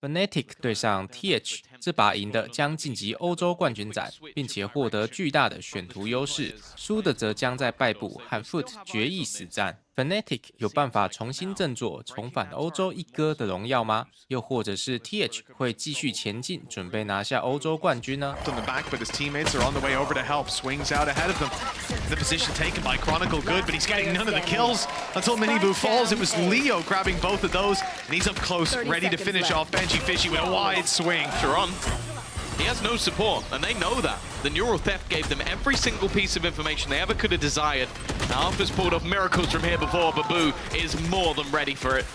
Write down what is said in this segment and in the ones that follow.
Fnatic 对上 TH， 这把赢的将晋级欧洲冠军战，并且获得巨大的选图优势；输的则将在败部和 Foot 决一死战。Fnatic 有办法重新振作，重返欧洲一哥的荣耀吗？又或者是 TH 会继续前进，准备拿下欧洲冠军呢？ On the back, but his teammates are on the way over to help. Swings out ahead of them. The position taken by Chronicle good, but he's getting none of the kills until Miniboo falls. It was Leo grabbing both of those, and he's up close, ready to finish off benjy Fishy with a wide swing. Sharon, he has no support, and they know that. The neural theft gave them every single piece of information they ever could have desired. Alpha's pulled off miracles from here before, but Boo is more than ready for it.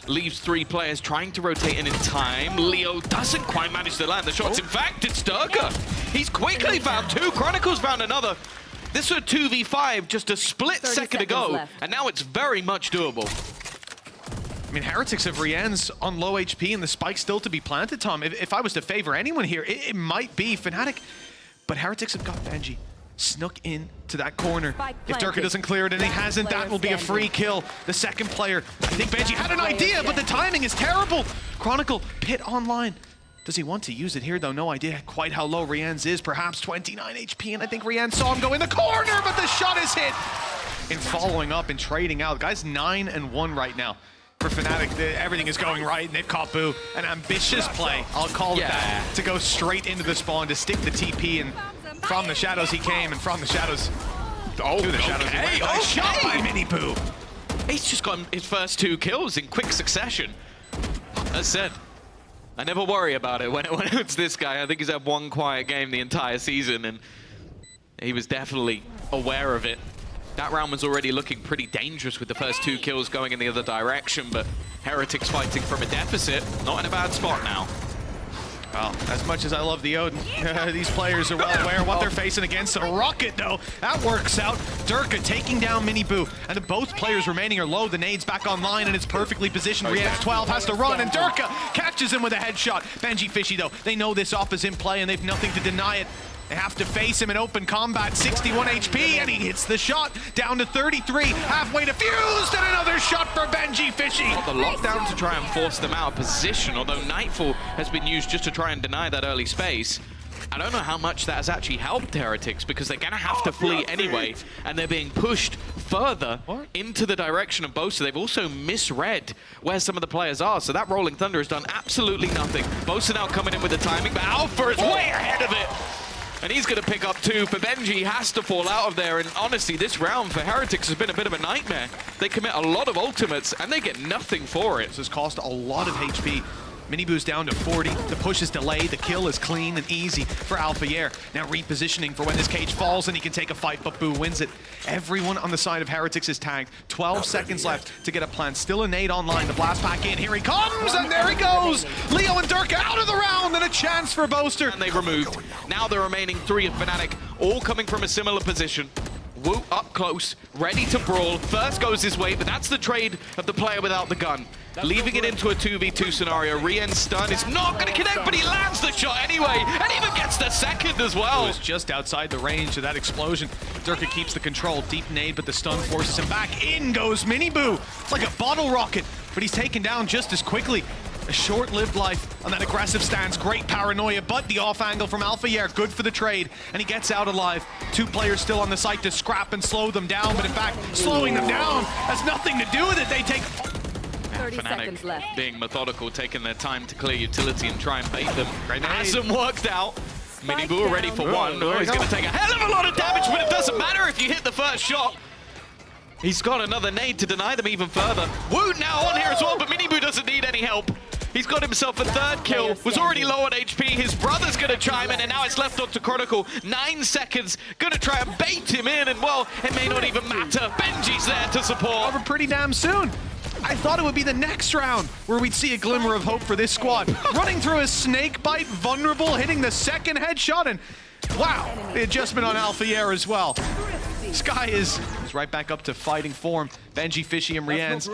Leaves 3 players trying to rotate in time. Leo doesn't quite manage to land the shots. In fact, it's Durga. He's quickly found 2. Chronicles found another. This was a 2v5 just a split second ago, and now it's very much doable. I mean, Heretics have Rien's on low HP and the spike still to be planted, Tom. If I was to favor anyone here, it might be Fnatic. But Heretics have got benjy. Snuck in to that corner. If Durka doesn't clear it, and he hasn't, that will be a free kill. The second player, I think benjy had an idea, but the timing is terrible. Chronicle, pit online. Does he want to use it here, though? No idea quite how low Rien's is. Perhaps 29 HP, and I think Rien saw him go in the corner, but the shot is hit. In following up and trading out, the guy's 9-1 right now. For Fnatic, everything is going right, and they've caught Boo. An ambitious play, I'll call it that, to go straight into the spawn, to stick the TP, and from the shadows he came, and from the shadows to the shadows he went. Nice shot by Miniboo. He's just gotten his first 2 kills in quick succession. As said, I never worry about it when it's this guy. I think he's had 1 quiet game the entire season, and he was definitely aware of it. That round was already looking pretty dangerous with the first 2 kills going in the other direction, but Heretics fighting from a deficit, not in a bad spot now. Well, as much as I love the Odin, these players are well aware of what they're facing against. A rocket, though, that works out. Durka taking down Miniboo, and both players remaining are low. The nade's back online, and it's perfectly positioned. Rien's 12 has to run, and Durka catches him with a headshot. benjy Fishy, though, they know this off is in play, and they've nothing to deny it. They have to face him in open combat, 61 HP, and he hits the shot, down to 33, halfway defused, and another shot for benjy Fishy. The lockdown to try and force them out of position, although Nightfall has been used just to try and deny that early space. I don't know how much that has actually helped Heretics, because they're going to have to flee anyway, and they're being pushed further into the direction of Bosa. They've also misread where some of the players are, so that Rolling Thunder has done absolutely nothing. Bosa now coming in with the timing, but Alpha is way ahead of it. And he's going to pick up 2, but benjy has to fall out of there. And honestly, this round for Heretics has been a bit of a nightmare. They commit a lot of ultimates, and they get nothing for it. This has cost a lot of HP. Miniboo's down to 40. The push is delayed. The kill is clean and easy for Alphayer. Now repositioning for when this cage falls and he can take a fight, but Boo wins it. Everyone on the side of Heretics is tagged. 12 seconds left to get a plant. Still a nade online. The blast back in. Here he comes, and there he goes. Leo and Durka out of the round, and a chance for Boaster. And they removed. Now the remaining 3 of Fnatic, all coming from a similar position. Wu up close, ready to brawl. First goes his way, but that's the trade of the player without the gun. Leaving it into a 2v2 scenario. Rien's stun is not going to connect, but he lands the shot anyway, and even gets the second as well. It was just outside the range of that explosion. Durka keeps the control. Deep nade, but the stun forces him back. In goes Miniboo. It's like a bottle rocket, but he's taken down just as quickly. A short-lived life on that aggressive stance. Great paranoia, but the off angle from Alphayer, good for the trade, and he gets out alive. 2 players still on the site to scrap and slow them down, but in fact, slowing them down has nothing to do with it. They take 30 seconds left. Being methodical, taking their time to clear utility and try and bait them. Hasn't worked out. Miniboo ready for 1. Oh, he's going to take a hell of a lot of damage, but it doesn't matter if you hit the first shot. He's got another nade to deny them even further. Woot now on here as well, but Miniboo doesn't need any help. He's got himself a 3rd kill, was already low on HP. His brother's going to chime in, and now it's left up to Chronicle. 9 seconds, going to try and bait him in, and well, it may not even matter. benjy's there to support. Over pretty damn soon. I thought it would be the next round where we'd see a glimmer of hope for this squad. Running through a snake bite, vulnerable, hitting the 2nd headshot, and wow, the adjustment on Alphayer as well. Sky is right back up to fighting form. benjy Fishy and Rien's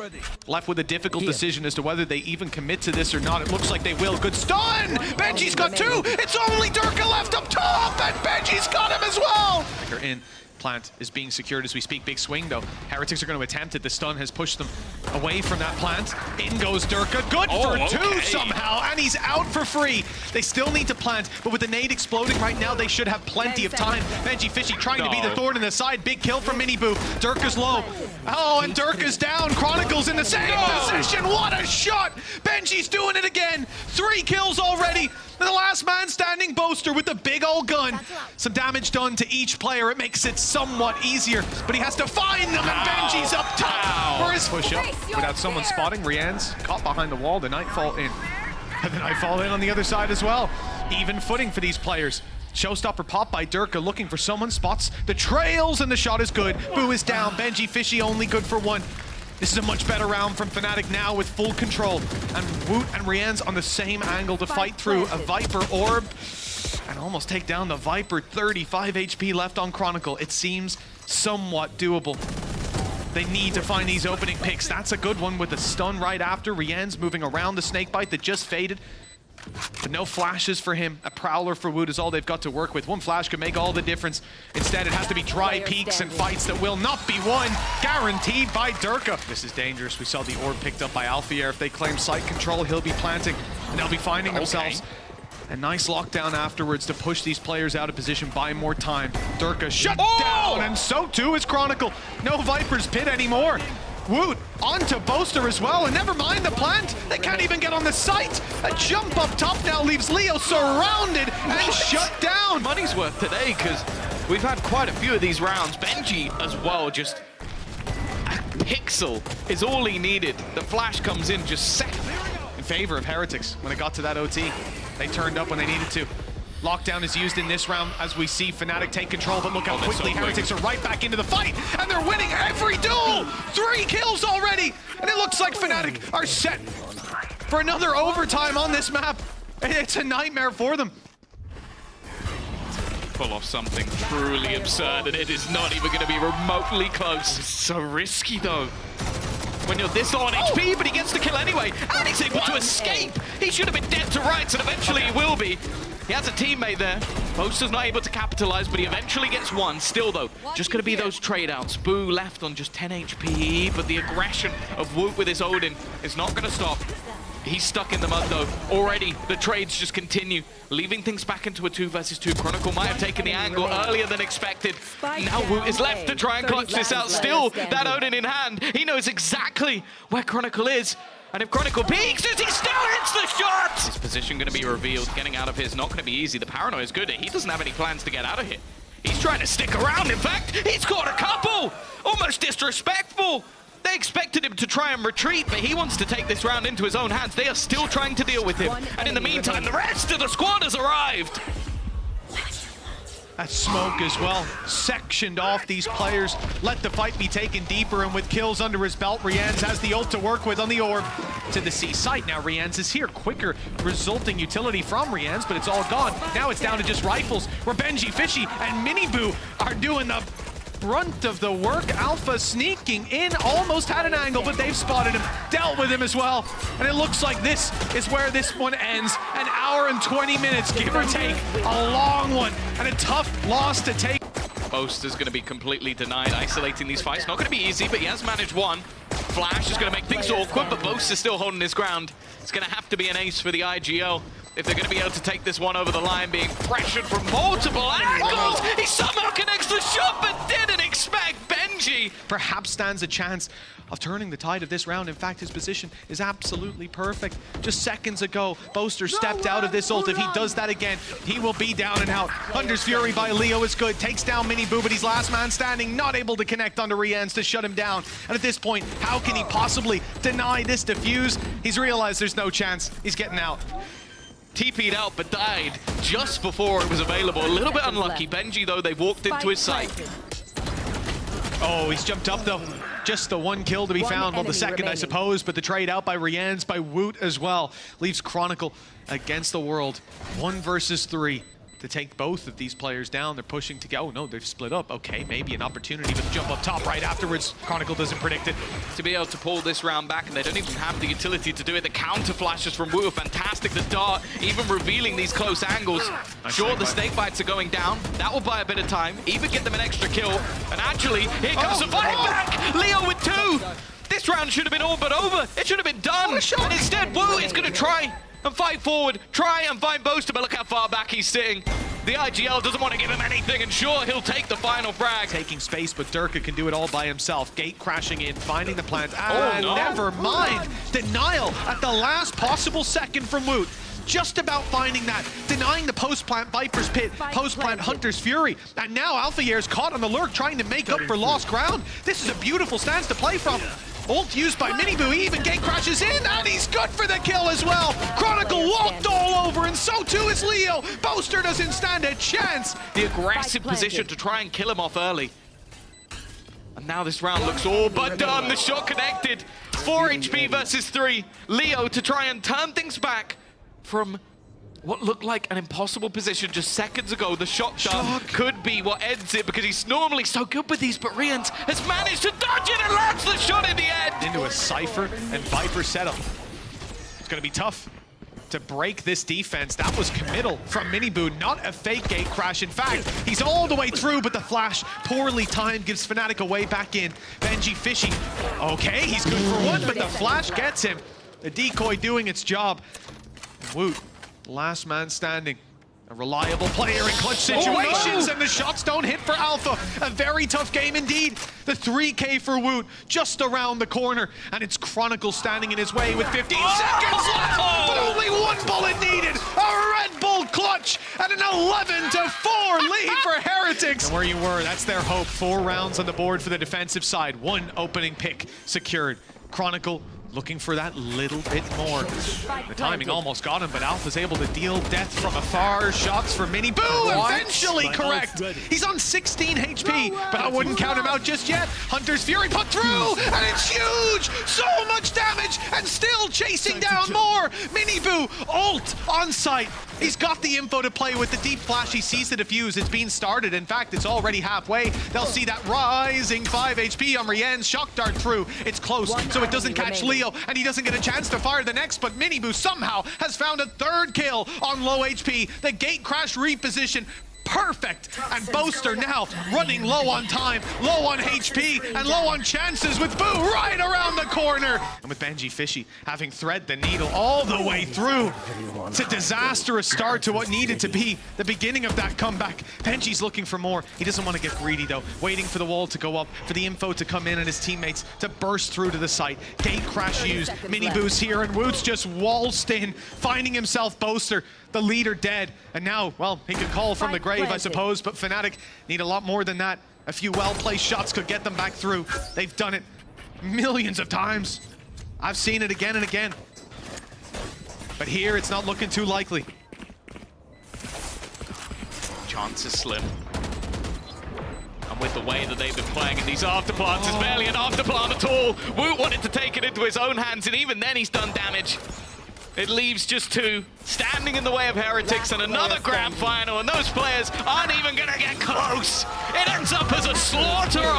left with a difficult decision as to whether they even commit to this or not. It looks like they will. Good stun! benjy's got 2! It's only Durka left up top, and benjy's got him as well! They're in. Plant is being secured as we speak. Big swing though. Heretics are going to attempt it. The stun has pushed them away from that plant. In goes Durka. Good for two somehow, and he's out for free. They still need to plant, but with the nade exploding right now, they should have plenty of time. benjy Fishy trying to be the thorn in the side. Big kill from Miniboo. Durka's low. Oh, and Durka's down. Chronicle's in the same position. What a shot! benjy's doing it again. 3 kills already. And the last man standing, Boaster with the big old gun. Some damage done to each player. It makes it somewhat easier, but he has to find them, and benjy's up top for his push-up. Without someone spotting, Rian's caught behind the wall. The Nightfall in. And the Nightfall in on the other side as well. Even footing for these players. Showstopper pop by Durka, looking for someone, spots the trails, and the shot is good. Boo is down. benjy Fishy only good for 1. This is a much better round from Fnatic now with full control. And Woot and Rian's on the same angle to fight through a Viper orb and almost take down the Viper. 35 HP left on Chronicle. It seems somewhat doable. They need to find these opening picks. That's a good one with the stun right after. Rian's moving around the snakebite that just faded. But no flashes for him. A Prowler for Woot is all they've got to work with. 1 flash could make all the difference. Instead, it has to be dry peaks and fights that will not be won. Guaranteed by Durka. This is dangerous. We saw the orb picked up by Alfier. If they claim site control, he'll be planting. And they'll be finding themselves. A nice lockdown afterwards to push these players out of position, buy more time. Durka shut down, and so too is Chronicle. No Viper's Pit anymore. Woot onto Boaster as well, and never mind the plant. They can't even get on the site. A jump up top now leaves Leo surrounded and shut down. Money's worth today, because we've had quite a few of these rounds. benjy as well, just a pixel is all he needed. The flash comes in just second. In favor of Heretics when it got to that OT. They turned up when they needed to. Lockdown is used in this round as we see Fnatic take control, but look how quickly Heretics are right back into the fight, and they're winning every duel! 3 kills already! And it looks like Fnatic are set for another overtime on this map. It's a nightmare for them. Pull off something truly absurd, and it is not even going to be remotely close. It's so risky though. When you're this low on HP, but he gets the kill anyway, and he's able to escape. He should have been dead to rights, and eventually he will be. He has a teammate there. Boaster's not able to capitalize, but he eventually gets 1. Still though, just gonna be those trade-outs. Boo left on just 10 HP, but the aggression of Woot with his Odin is not gonna stop. He's stuck in the mud though. Already, the trades just continue, leaving things back into a 2 versus 2. Chronicle might have taken the angle earlier than expected. Now Woot is left to try and clutch this out. Still, that Odin in hand. He knows exactly where Chronicle is. And if Chronicle peeks, he still hits the shot! His position gonna be revealed. Getting out of here is not gonna be easy. The paranoia is good. He doesn't have any plans to get out of here. He's trying to stick around. In fact, he's got a couple! Almost disrespectful. They expected him to try and retreat, but he wants to take this round into his own hands. They are still trying to deal with him. And in the meantime, the rest of the squad has arrived. That smoke as well, sectioned off these players. Let the fight be taken deeper, and with kills under his belt, Rian's has the ult to work with on the orb. To the C site now, Rian's is here. Quicker resulting utility from Rian's, but it's all gone. Now it's down to just rifles, where benjy Fishy and Miniboo are doing the brunt of the work. Alpha sneaking in, almost had an angle, but they've spotted him, dealt with him as well. And it looks like this is where this one ends. An hour and 20 minutes, give or take. A long one, and a tough loss to take. Boaster's going to be completely denied. Isolating these fights, not going to be easy, but he has managed 1. Flash is going to make things awkward, but Boaster's still holding his ground. It's going to have to be an ace for the IGL if they're going to be able to take this one over the line, being pressured from multiple angles. He somehow connects the shot, but didn't expect benjy. Perhaps stands a chance of turning the tide of this round. In fact, his position is absolutely perfect. Just seconds ago, Boaster stepped out of this ult. If he does that again, he will be down and out. Hunter's Fury by Leo is good. Takes down Miniboo, but he's last man standing, not able to connect onto Rian's to shut him down. And at this point, how can he possibly deny this defuse? He's realized there's no chance. He's getting out. TP'd out, but died just before it was available. A little bit unlucky. benjy, though, they've walked into his site. Oh, he's jumped up, though. Just the 1 kill to be found. Well, the second, I suppose, but the trade out by Rian's, by Woot as well, leaves Chronicle against the world. 1 versus 3. to take both of these players down. They're pushing to go. Oh no, they've split up. Okay, maybe an opportunity to jump up top right afterwards. Chronicle doesn't predict it. To be able to pull this round back, and they don't even have the utility to do it. The counter flashes from Wu are fantastic. The dart, even revealing these close angles. Sure, the snake bites are going down. That will buy a bit of time, even get them an extra kill. And actually, here comes the fight back! Leo with 2! This round should have been all but over. It should have been done. And instead, Wu is going to try and fight forward, try and find Boaster, but look how far back he's sitting. The IGL doesn't want to give him anything, and sure, he'll take the final frag. Taking space, but Durka can do it all by himself. Gate crashing in, finding the plant. Ah, no. Never mind. Denial at the last possible second from Woot. Just about finding that, denying the post-plant Viper's Pit, post-plant Hunter's Fury, and now Alpha Year's caught on the lurk, trying to make up for lost ground. This is a beautiful stance to play from. Ult used by Miniboo, he even gate crashes in, and he's good for the kill as well. Chronicle walked all over, and so too is Leo. Boaster doesn't stand a chance. The aggressive position to try and kill him off early. And now this round looks all but done. The shot connected. 4 HP versus 3. Leo to try and turn things back from what looked like an impossible position just seconds ago. The shot done could be what ends it, because he's normally so good with these, but Rians has managed to dodge it and lands the shot in the end. Into a Cypher and Viper setup. It's going to be tough to break this defense. That was committal from Miniboo, not a fake gate crash. In fact, he's all the way through, but the flash, poorly timed, gives Fnatic a way back in. benjy fishy. Okay, he's good for one, but the flash gets him. The decoy doing its job. Woot, last man standing. A reliable player in clutch situations, and the shots don't hit for Alpha. A very tough game indeed. The 3K for Woot just around the corner, and it's Chronicle standing in his way with 15 seconds left, but only 1 bullet needed. A Red Bull clutch and an 11-4 lead for Heretics. And where you were, that's their hope. 4 rounds on the board for the defensive side. 1 opening pick secured. Chronicle looking for that little bit more. The timing almost got him, but Alpha's able to deal death from afar. Shots for Miniboo, eventually correct. He's on 16 HP, but I wouldn't count him out just yet. Hunter's Fury put through, and it's huge! So much damage, and still chasing down more! Miniboo, ult on site. He's got the info to play with the deep flash. He sees the defuse. It's been started. In fact, it's already halfway. They'll see that rising 5 HP on Rian's shock dart through. It's close, so it doesn't catch Leo, and he doesn't get a chance to fire the next, but Miniboo somehow has found a 3rd kill on low HP. The gate crash reposition, perfect, and Boaster now running low on time, low on HP, and low on chances with Boo right around the corner. And with benjy fishy having thread the needle all the way through. It's a disastrous start to what needed to be the beginning of that comeback. benjy's looking for more. He doesn't want to get greedy though, waiting for the wall to go up, for the info to come in and his teammates to burst through to the site. Gate crash used, Miniboo's here, and Woot's just waltzed in, finding himself Boaster, the leader, dead. And now, well, he could call from the grave, I suppose, but Fnatic need a lot more than that. A few well-placed shots could get them back through. They've done it millions of times. I've seen it again and again. But here, it's not looking too likely. Chance is slim. And with the way that they've been playing in these afterplants, it's barely an afterplant at all. Woot wanted to take it into his own hands, and even then he's done damage. It leaves just 2 standing in the way of Heretics, and another grand final, and those players aren't even gonna get close. It ends up as a slaughter.